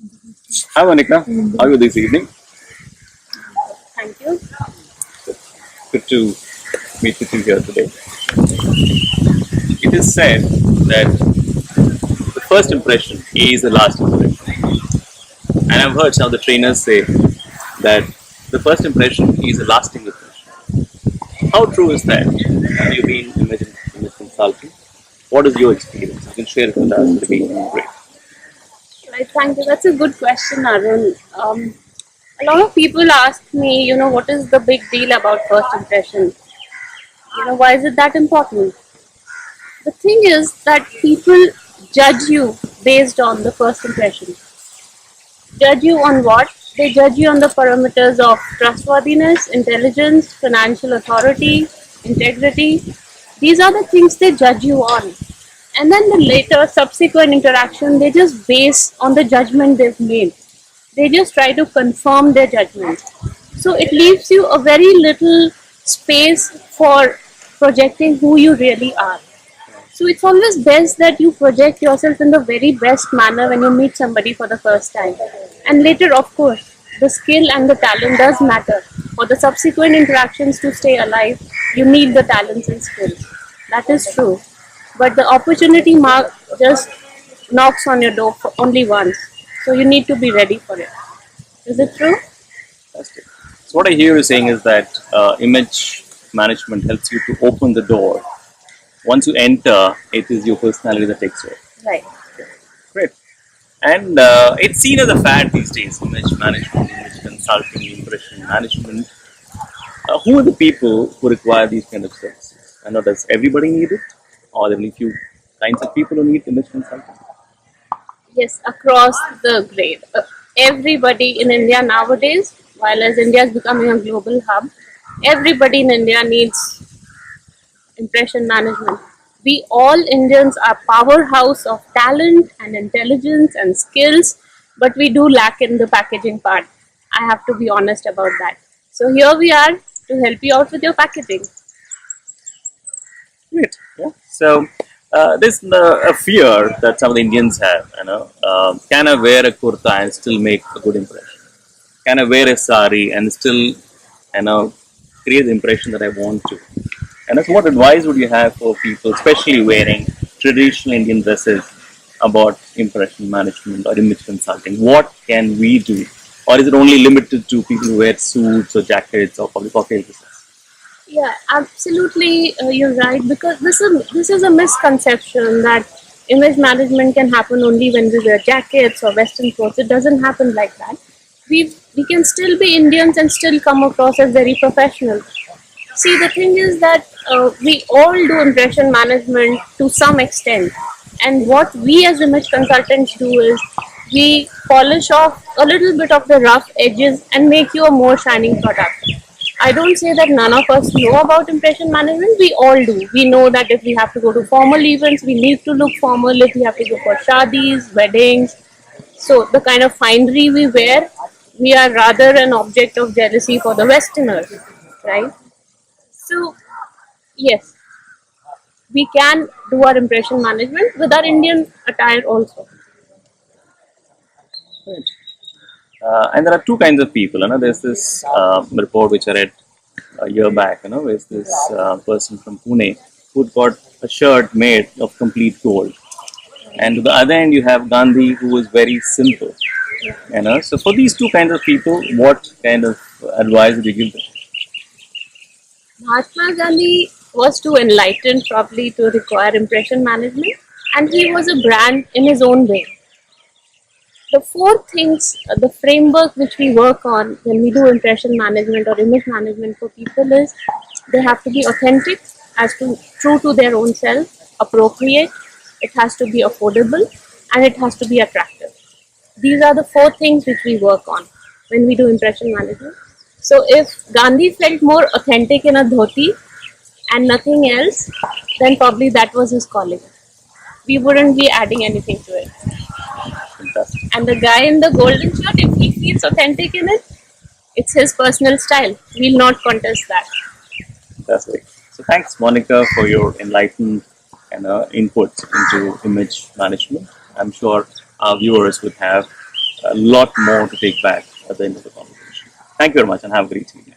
Hi Monika, how are you this evening? Thank you. Good to meet with you here today. It is said that the first impression is the last impression. And I've heard some of the trainers say that the first impression is a lasting impression. How true is that? You've been image consulting. What is your experience? You can share it with us. It would be great. Right, thank you. That's a good question, Arun. A lot of people ask me, what is the big deal about first impression? Why is it that important? The thing is that people judge you based on the first impression. Judge you on what? They judge you on the parameters of trustworthiness, intelligence, financial authority, integrity. These are the things they judge you on. And then the later subsequent interaction, they just base on the judgment they've made. They just try to confirm their judgment. So it leaves you a very little space for projecting who you really are. So it's always best that you project yourself in the very best manner when you meet somebody for the first time. And later, of course, the skill and the talent does matter. For the subsequent interactions to stay alive, you need the talents and skills. That is true. But the opportunity mark just knocks on your door for only once. So you need to be ready for it. Is it true? Fantastic. So what I hear you saying is that image management helps you to open the door. Once you enter, it is your personality that takes over. Right. Great. And it's seen as a fad these days, image management, image consulting, impression management. Who are the people who require these kind of services? I know, does everybody need it? Or there are only few kinds of people who need image consulting? Yes, across the grade. Everybody in India nowadays, while as India is becoming a global hub, everybody in India needs impression management. We all Indians are powerhouse of talent and intelligence and skills, but we do lack in the packaging part. I have to be honest about that. So here we are to help you out with your packaging. Great. Yeah. So there's a fear that some of the Indians have. Can I wear a kurta and still make a good impression? Can I wear a sari and still, create the impression that I want to? And so what advice would you have for people, especially wearing traditional Indian dresses, about impression management or image consulting? What can we do? Or is it only limited to people who wear suits or jackets or public offices? Yeah, absolutely. You're right, because this is a misconception that image management can happen only when we wear jackets or Western clothes. It doesn't happen like that. We can still be Indians and still come across as very professional. See, the thing is that we all do impression management to some extent, and what we as image consultants do is we polish off a little bit of the rough edges and make you a more shining product. I don't say that none of us know about impression management. We all do. We know that if we have to go to formal events, we need to look formal. If we have to go for shadis, weddings, so the kind of finery we wear, we are rather an object of jealousy for the Westerners, right? So yes, we can do our impression management with our Indian attire also. Right. And there are two kinds of people. There's this report which I read a year back. There's this person from Pune who got a shirt made of complete gold, and to the other end you have Gandhi, who is very simple. So for these two kinds of people, what kind of advice would you give them? Mahatma Gandhi was too enlightened probably to require impression management, and he was a brand in his own way. The four things, the framework which we work on when we do impression management or image management for people is they have to be authentic, as to true to their own self, appropriate, it has to be affordable, and it has to be attractive. These are the four things which we work on when we do impression management. So if Gandhi felt more authentic in a dhoti and nothing else, then probably that was his calling. We wouldn't be adding anything to it. Fantastic. And the guy in the golden shirt, if he feels authentic in it, it's his personal style. We'll not contest that. Fantastic. So thanks, Monica, for your enlightened input into image management. I'm sure our viewers would have a lot more to take back at the end of the conversation. Thank you very much and have a great evening.